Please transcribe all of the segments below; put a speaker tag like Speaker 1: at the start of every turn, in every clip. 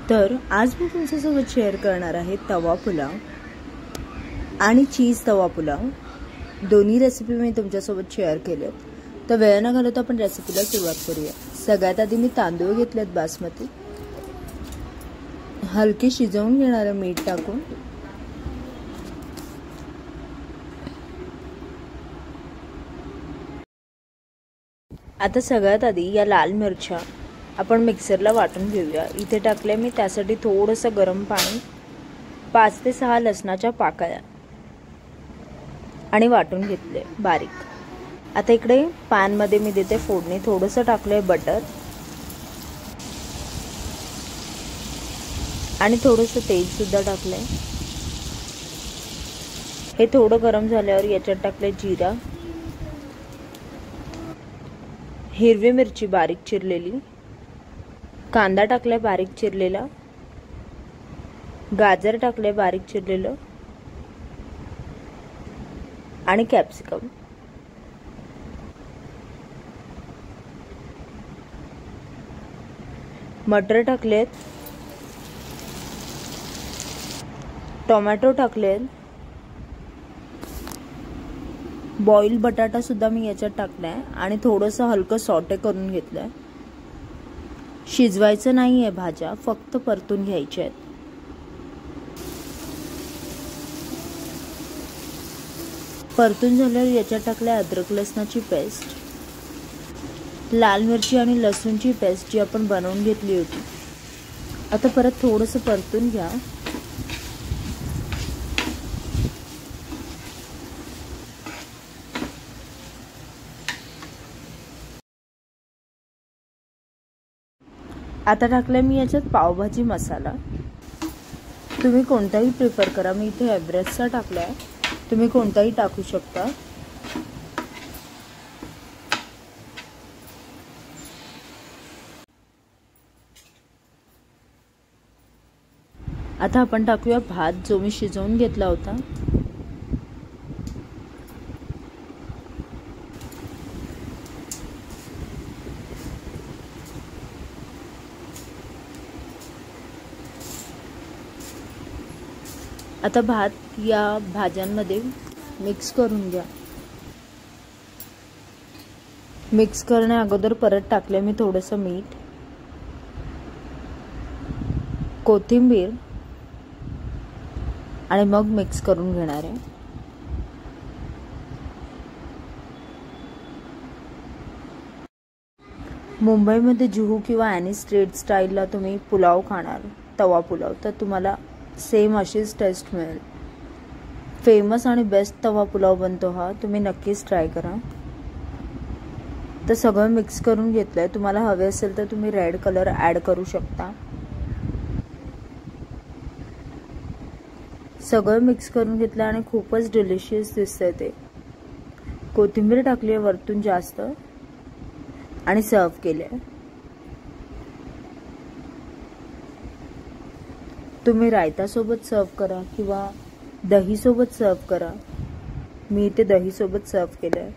Speaker 1: तर आज मी तुमच्यासोबत शेअर करणार आहे तवा पुलाव आणि चीज तवा पुलाव। दोन्ही रेसिपी मी तुमच्यासोबत शेअर केल्यात। तर वेळ न घालवता आपण रेसिपीला सुरुवात करूया। सगळ्यात आधी मी तांदूळ घेतलेत बासमती, हलके शिजवून घेणार आहे मीठ टाकून। आता सगळ्यात आधी या लाल मिरच्या आपण मिक्सरला वाटून घेऊया। इथे टाकले मी त्यासाठी थोडंसं गरम पाणी, 5 ते 6 लसणाच्या पाकळ्या आणि वाटून घेतले बारीक। आता इकडे पॅन मध्ये मी देते फोडणी। थोडंसं टाकलंय बटर आणि थोडंसं तेल सुद्धा टाकलंय। हे थोडं गरम झाल्यावर याच्यात टाकले जिरा, हिरवी मिरची बारीक चिरलेली, कांदा टाकलाय बारीक चिरलेला, गाजर टाकले बारीक चिरलेलं आणि कॅप्सिकम। मटर टाकलेत, टोमॅटो टाकलेत, बॉईल बटाटा सुद्धा मी याच्यात टाकलाय आणि थोडंसं हलकं सॉटे करून घेतलंय। शिजवायचं नाहीये भाज्या, फक्त परतून घ्यायच्या आहेत। परतून झाल्यावर याच्यात टाकल्या अद्रक लसणाची पेस्ट, लाल मिरची आणि लसूणची पेस्ट जी आपण बनवून घेतली होती। आता परत थोडंसं परतून घ्या। आता टाकले मी याच्यात पावभाजी मसाला। तुम्ही कोणताही प्रिफर करा, मी इथे एव्हरेस्टचा टाकलाय, तुम्ही कोणताही टाकू शकता। आता आपण टाकूया भात जो मी शिजवून घेतला होता। आता भात या भाज्यांमध्ये मिक्स करून घ्या। मिक्स करण्या अगोदर परत टाकले मी थोडंसं मीठ, कोथिंबीर आणि मग मिक्स करून घेणार आहे। मुंबईमध्ये जुहू किंवा ॲनी स्ट्रीट स्टाईलला तुम्ही पुलाव खाणार, तवा पुलाव, तर तुम्हाला सेम अशीच टेस्ट मिळेल। फेमस आणि बेस्ट तवा पुलाव बनतो हा, तुम्ही नक्कीच ट्राय करा। तर सगळं मिक्स करून घेतलंय। तुम्हाला हवे असेल तर तुम्ही रेड कलर ॲड करू शकता। सगळं मिक्स करून घेतलं आणि खूपच डिलिशियस दिसतंय ते। कोथिंबीर टाकली आहे वरतून जास्त आणि सर्व केले। तुम्ही रायता सोबत सर्व करा किंवा दही सोबत सर्व करा। मी इथे दही सोबत सर्व केलंय।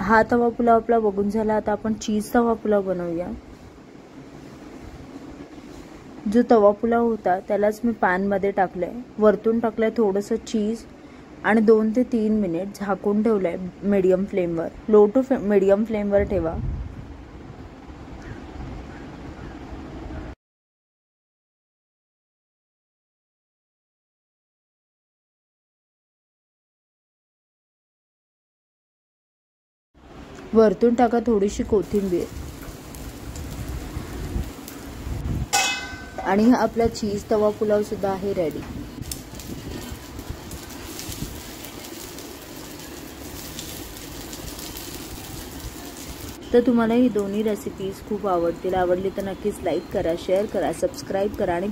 Speaker 1: हा तवा पुलाव आपला बघून झाला। आता आपण चीज तवा पुलाव बनवूया। जो तवा पुलाव होता त्यालाच मी पॅन मध्ये टाकलंय, वरतून टाकलंय थोडंसं चीज आणि 2 ते 3 मिनिट झाकून ठेवलंय मीडियम फ्लेमवर। लो टू मीडियम फ्लेमवर ठेवा। वरतून टाका थोडीशी कोथिंबीर आणि हा आपला चीज तवा पुलाव सुद्धा आहे रेडी। तर तुम्हाला ही दोन्ही रेसिपीज खूप आवडतील। आवडली तर नक्कीच लाईक करा, शेअर करा, सबस्क्राईब करा आणि